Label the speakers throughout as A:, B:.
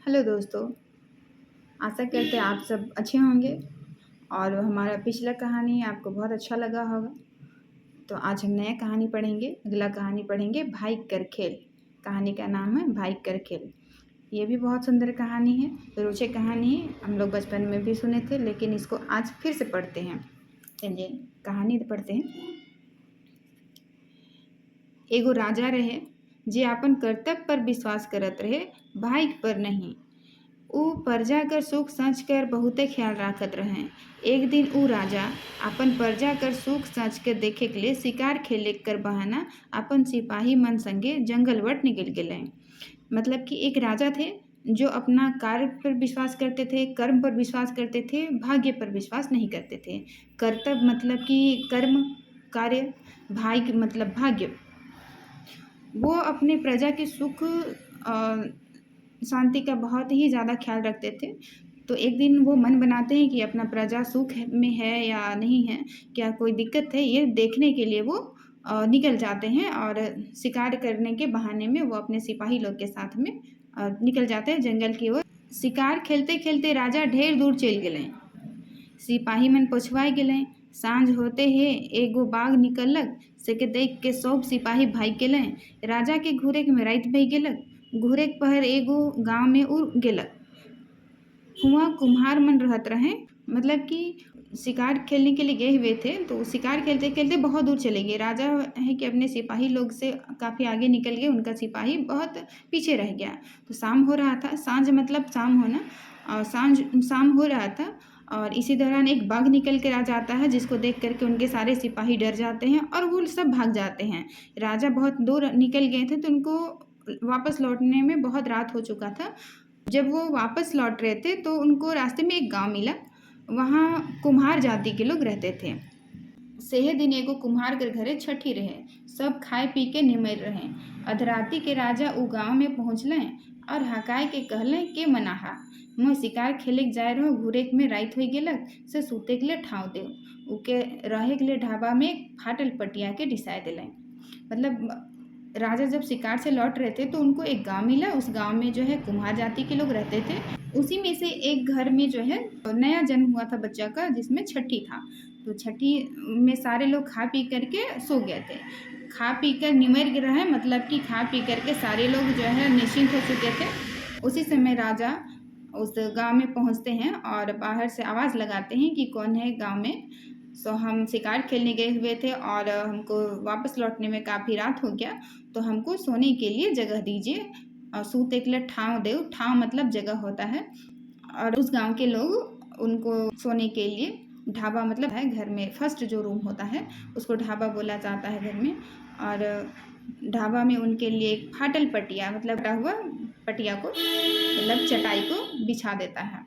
A: Hello दोस्तों, आशा करते हैं आप सब अच्छे होंगे और हमारा पिछला कहानी आपको बहुत अच्छा लगा होगा। तो आज हम नया कहानी पढ़ेंगे। अगला कहानी पढ़ेंगे भाई कर खेल। कहानी का नाम है भाई कर खेल। ये भी बहुत सुंदर कहानी है, रोचक कहानी है। हम लोग बचपन में भी सुने थे, लेकिन इसको आज फिर से पढ़ते हैं। चलिए कहानी पढ़ते हैं। एगो राजा रहे जे अपन कर्तव्य पर विश्वास करत रहे, भाई पर नहीं। ऊ प्रजा कर सुख सच कर बहुते ख्याल राखत रहे। एक दिन ऊ राजा अपन प्रजा कर सुख सच के देखे के लिए शिकार खेले कर बहाना अपन सिपाही मन संगे जंगलवट निकल गए। मतलब कि एक राजा थे जो अपना कार्य पर विश्वास करते थे, कर्म पर विश्वास करते थे, भाग्य पर विश्वास नहीं करते थे। कर्तव्य मतलब कि कर्म कार्य, भाग्य मतलब भाग्य। वो अपने प्रजा के सुख शांति का बहुत ही ज़्यादा ख्याल रखते थे। तो एक दिन वो मन बनाते हैं कि अपना प्रजा सुख में है या नहीं है, क्या कोई दिक्कत है, ये देखने के लिए वो निकल जाते हैं और शिकार करने के बहाने में वो अपने सिपाही लोग के साथ में निकल जाते हैं जंगल की ओर। शिकार खेलते खेलते राजा ढेर दूर चल गए। सिपाही मन पछुआए गए। साँझ होते ही एगो बाघ निकलक, से के देख के सब सिपाही भाग गेले। राजा के घूरे में रात भई गेलक। घूरे के पहर एगो गांव में उड़ गेलक। हुआ कुम्हार मन रहत रहे। मतलब कि शिकार खेलने के लिए गए हुए थे, तो शिकार खेलते खेलते बहुत दूर चले गए। राजा है कि अपने सिपाही लोग से काफ़ी आगे निकल गए, उनका सिपाही बहुत पीछे रह गया। तो शाम हो रहा था, सांझ मतलब शाम होना, और शाम हो रहा था। और इसी दौरान एक बाघ निकल कर आ जाता है, जिसको देख करके उनके सारे सिपाही डर जाते हैं और वो सब भाग जाते हैं। राजा बहुत दूर निकल गए थे, तो उनको वापस लौटने में बहुत रात हो चुका था। जब वो वापस लौट रहे थे तो उनको रास्ते में एक गांव मिला। वहाँ कुम्हार जाति के लोग रहते थे। सेहे दिन एगो कुम्हार के घरे छठी रहे। सब खाए पी के निमर रहे। अधराती के राजा उ गांव में पहुँचलें और हकाय के कहलें के मनाहा, मैं शिकार खेले के जाए रहो, घूरे में रात हो गेलक, से सूते के लिए ठाव दे। उके रहे के लिए ढाबा में फाटल पटिया के डिसाए दिलें। मतलब राजा जब शिकार से लौट रहे थे तो उनको एक गांव मिला। उस गांव में जो है कुम्हार जाति के लोग रहते थे। उसी में से एक घर में जो है नया जन्म हुआ था बच्चा का, जिसमें छठी था। तो छठी में सारे लोग खा पी करके सो गए थे। खा पी कर निमर रहे, मतलब कि खा पी करके सारे लोग जो है निश्चिंत हो चुके थे। उसी समय राजा उस गांव में पहुंचते हैं और बाहर से आवाज़ लगाते हैं कि कौन है गांव में। सो हम शिकार खेलने गए हुए थे और हमको वापस लौटने में काफ़ी रात हो गया, तो हमको सोने के लिए जगह दीजिए और सूते के लिए ठाव दे। ठाव मतलब जगह होता है। और उस गांव के लोग उनको सोने के लिए ढाबा मतलब है, घर में फर्स्ट जो रूम होता है उसको ढाबा बोला जाता है घर में। और ढाबा में उनके लिए एक फाटल पटिया मतलब बटा हुआ पटिया को मतलब चटाई को बिछा देता है।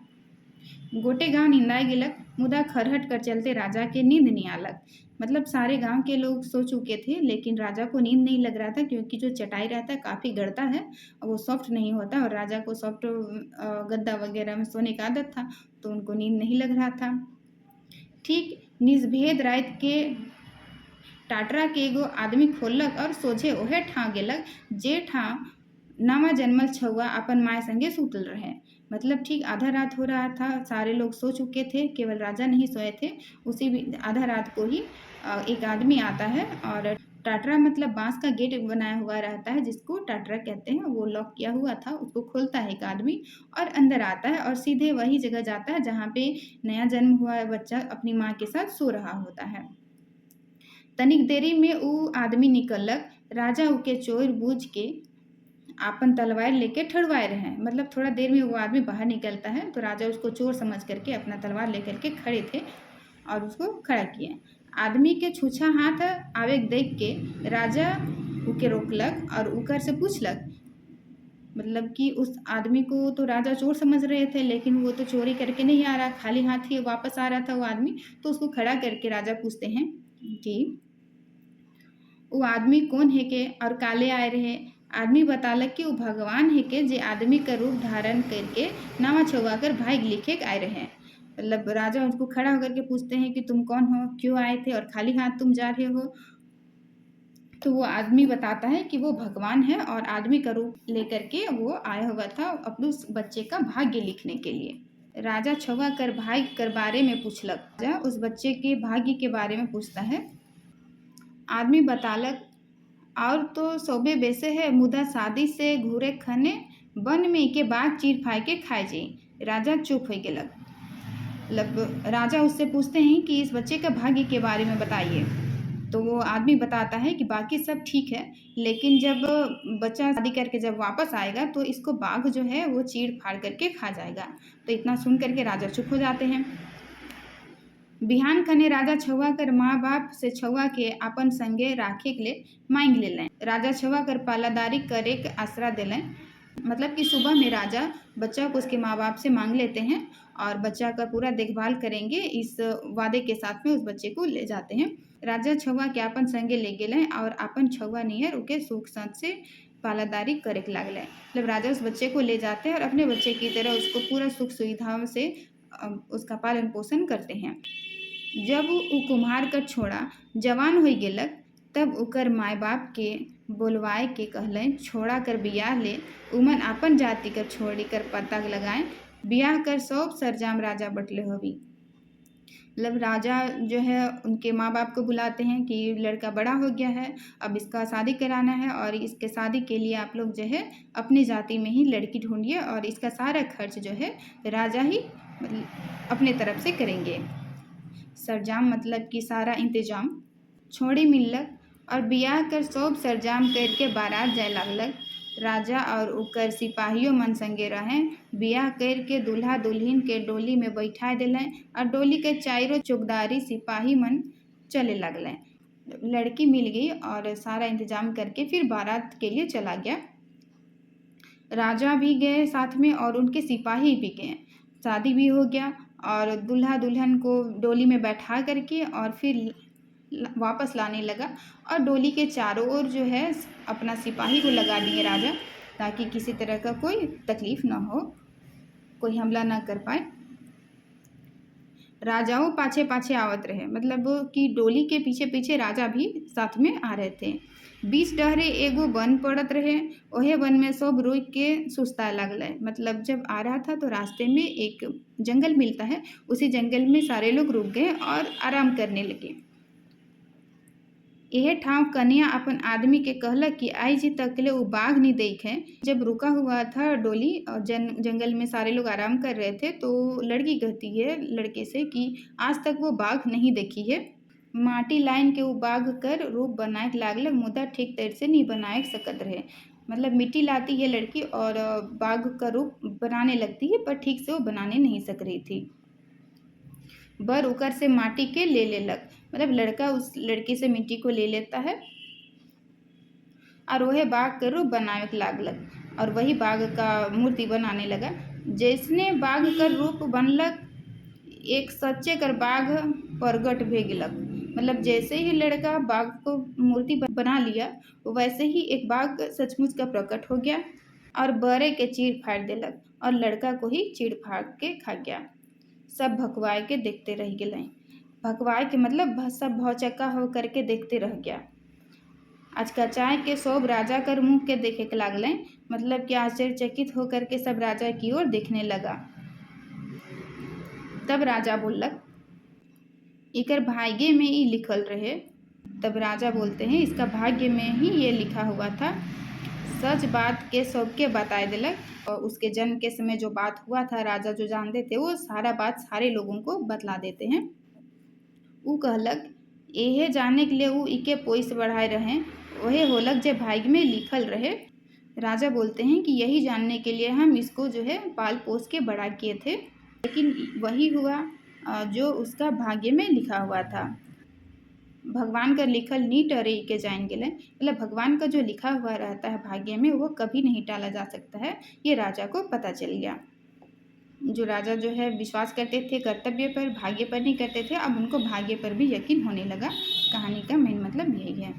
A: गोटे गांव निंदाए गेलक, मुदा खरहट कर चलते राजा के नींद नहीं आलक। मतलब सारे गांव के लोग सो चुके थे, लेकिन राजा को नींद नहीं लग रहा था, क्योंकि जो चटाई रहता है काफ़ी गड़ता है और वो सॉफ्ट नहीं होता, और राजा को सॉफ्ट गद्दा वगैरह में सोने का आदत था, तो उनको नींद नहीं लग रहा था। ठीक निजभेद रात के टाटरा के एगो आदमी खोलक और सोझे ओहे ठाव गेलक, जे ठाव नवा जन्मल छुआ अपन माए संगे सुतल रहे। मतलब ठीक आधा रात हो रहा था, सारे लोग सो चुके थे, केवल राजा नहीं सोए थे। उसी आधा रात को ही एक आदमी आता है और टाटरा मतलब बांस का गेट बनाया हुआ रहता है, जिसको टाटरा कहते हैं। वो लॉक किया हुआ था, उसको खोलता है एक आदमी और अंदर आता है और सीधे वही जगह जाता है जहाँ पे नया जन्म हुआ बच्चा अपनी माँ के साथ सो रहा होता है। तनिक देरी में ऊ आदमी निकलक। राजा उके चोर बूझ के आपन तलवार लेके ठड़वाए रहे। मतलब थोड़ा देर में वो आदमी बाहर निकलता है, तो राजा उसको चोर समझ करके अपना तलवार लेकर के खड़े थे और उसको खड़ा किए। आदमी के छूछा हाथ आवे देख के राजा उके रोकलक और उकर से पूछलक। मतलब कि उस आदमी को तो राजा चोर समझ रहे थे, लेकिन वो तो चोरी करके नहीं आ रहा, खाली हाथ ही वापस आ रहा था वो आदमी। तो उसको खड़ा करके राजा पूछते हैं कि वो आदमी कौन है के और काले आए रहे। आदमी बतालक कि वो भगवान है के, जे आदमी का रूप धारण करके नावा छुआ कर भाग लिखे के आए रहे। मतलब राजा उनको खड़ा होकर के पूछते हैं कि तुम कौन हो, क्यों आए थे और खाली हाथ तुम जा रहे हो। तो वो आदमी बताता है कि वो भगवान है और आदमी का रूप लेकर के वो आया हुआ था अपने उस बच्चे का भाग्य लिखने के लिए। राजा छुआ कर भाग्य कर बारे में पूछलक। राजा उस बच्चे के भाग्य के बारे में पूछता है। आदमी बतालक, और तो सोबे बेसे है, मुदा शादी से घूरे खने वन में के बाद चीर फाड़ के खाए जाई। राजा चुप हो गेलक। मतलब राजा उससे पूछते हैं कि इस बच्चे का भाग्य के बारे में बताइए। तो वो आदमी बताता है कि बाकी सब ठीक है, लेकिन जब बच्चा शादी करके जब वापस आएगा तो इसको बाघ जो है वो चीर फाड़ करके खा जाएगा। तो इतना सुन करके राजा चुप हो जाते हैं। बिहान खने राजा छुआ कर माँ बाप से छुआ के अपन संगे राखे के लिए मांग लें। राजा छुआ कर पालादारी करे के आसरा दिलें। मतलब कि सुबह में राजा बच्चा को उसके माँ बाप से मांग लेते हैं और बच्चा का पूरा देखभाल करेंगे, इस वादे के साथ में उस बच्चे को ले जाते हैं। राजा छुआ के अपन संगे ले गेलें और अपन छुआ नियर उके सुख साथ से पालादारी करे के लागले। मतलब राजा उस बच्चे को ले जाते हैं और अपने बच्चे की तरह उसको पूरा सुख सुविधाओं से उसका पालन पोषण करते हैं। जब उ कुम्हार कर छोड़ा जवान हो गेलक, तब उकर माय बाप के बोलवाए के कहलें छोड़ा कर बियाह ले, उमन अपन जाति कर छोड़ी कर पता लगाएं, बियाह कर सब सरजाम राजा बटले होवी। मतलब राजा जो है उनके माँ बाप को बुलाते हैं कि लड़का बड़ा हो गया है, अब इसका शादी कराना है और इसके शादी के लिए आप लोग जो है अपनी जाति में ही लड़की ढूंढिए और इसका सारा खर्च जो है राजा ही अपने तरफ से करेंगे। सरजाम मतलब कि सारा इंतजाम। छोड़ी मिललक और बियाह कर सब सरजाम करके बारात जाए लागलक। राजा और उकर सिपाहियों मन संगे रहें। बियाह करके दूल्हा दुल्हन के डोली में बैठा दिलें और डोली के चारों चौकीदारी सिपाही मन चले लगलें। लड़की मिल गई और सारा इंतजाम करके फिर बारात के लिए चला गया। राजा भी गए साथ में और उनके सिपाही भी गए। शादी भी हो गया और दूल्हा दुल्हन को डोली में बैठा करके और फिर वापस लाने लगा और डोली के चारों ओर जो है अपना सिपाही को लगा दिए राजा, ताकि किसी तरह का कोई तकलीफ ना हो, कोई हमला ना कर पाए। राजाओं पाछे पाछे आवत रहे, मतलब कि डोली के पीछे पीछे राजा भी साथ में आ रहे थे। बीच डहरे एगो वन पड़त रहे, ओहे वन में सब रुक के सुस्ताए लगल। मतलब जब आ रहा था तो रास्ते में एक जंगल मिलता है, उसी जंगल में सारे लोग रुक गए और आराम करने लगे। यह ठाव कन्या अपन आदमी के कहलक कि आई जी तकले वो बाघ नहीं देखे। जब रुका हुआ था डोली और जंगल में सारे लोग आराम कर रहे थे, तो लड़की कहती है लड़के से कि आज तक वो बाघ नहीं देखी है। माटी लाइन के वो बाघ कर रूप बनाए लागलक, मुदा ठीक तरह से नहीं बनाए सकत रहे। मतलब मिट्टी लाती है लड़की और बाघ का रूप बनाने लगती है, पर ठीक से वो बनाने नहीं सक रही थी। बर उकर से माटी के ले लेलक, मतलब लड़का उस लड़की से मिट्टी को ले लेता है और वह बाघ का रूप बनावे लागलक और वही बाघ का मूर्ति बनाने लगा। जैसने बाघ का रूप बनलक, एक सच्चे कर बाघ प्रगट भे गेलक। मतलब जैसे ही लड़का बाघ को मूर्ति बना लिया, वैसे ही एक बाघ सचमुच का प्रकट हो गया और बरे के चीर फाड़ देलक और लड़का को ही चीर फाड़ के खा गया। सब भकवाए के देखते रह गए। भकवाए के मतलब सब भौचक्का हो करके देखते रह गया। आज का चाय के सब राजा कर मुँह के देखे के लागलें, मतलब कि आश्चर्यचकित होकर के सब राजा की ओर देखने लगा। तब राजा बोलक, इकर भाग्य में ही लिखल रहे। तब राजा बोलते हैं इसका भाग्य में ही ये लिखा हुआ था। सच बात के सबके बताए दिलक और उसके जन्म के समय जो बात हुआ था राजा जो जानते थे वो सारा बात सारे लोगों को बतला देते हैं। वो कहलक यह जाने के लिए वो इके पोइस बढ़ाए रहे, वही होलक जे भाग्य में लिखल रहे। राजा बोलते हैं कि यही जानने के लिए हम इसको जो है पाल पोस के बड़ा किए थे, लेकिन वही हुआ जो उसका भाग्य में लिखा हुआ था। भगवान का लिखल नहीं टरे के जान गए। मतलब भगवान का जो लिखा हुआ रहता है भाग्य में वो कभी नहीं टाला जा सकता है, ये राजा को पता चल गया। जो राजा जो है विश्वास करते थे कर्तव्य पर, भाग्य पर नहीं करते थे, अब उनको भाग्य पर भी यकीन होने लगा। कहानी का मेन मतलब यही है।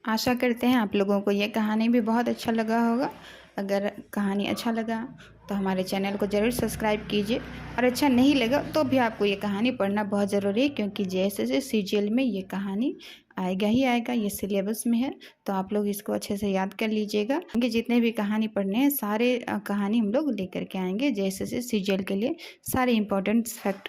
A: आशा करते हैं आप लोगों को यह कहानी भी बहुत अच्छा लगा होगा। अगर कहानी अच्छा लगा तो हमारे चैनल को ज़रूर सब्सक्राइब कीजिए, और अच्छा नहीं लगा तो भी आपको ये कहानी पढ़ना बहुत ज़रूरी है, क्योंकि जैसे सीरियल में ये कहानी आएगा ही आएगा, ये सिलेबस में है। तो आप लोग इसको अच्छे से याद कर लीजिएगा, क्योंकि जितने भी कहानी पढ़ने हैं सारे कहानी हम लोग लेकर के आएंगे जैसे सीरियल के लिए। सारे इंपॉर्टेंट फैक्ट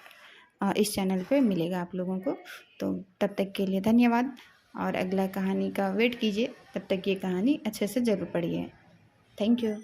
A: इस चैनल पे मिलेगा आप लोगों को। तो तब तक के लिए धन्यवाद, और अगला कहानी का वेट कीजिए। तब तक ये कहानी अच्छे से ज़रूर पढ़िए। Thank you.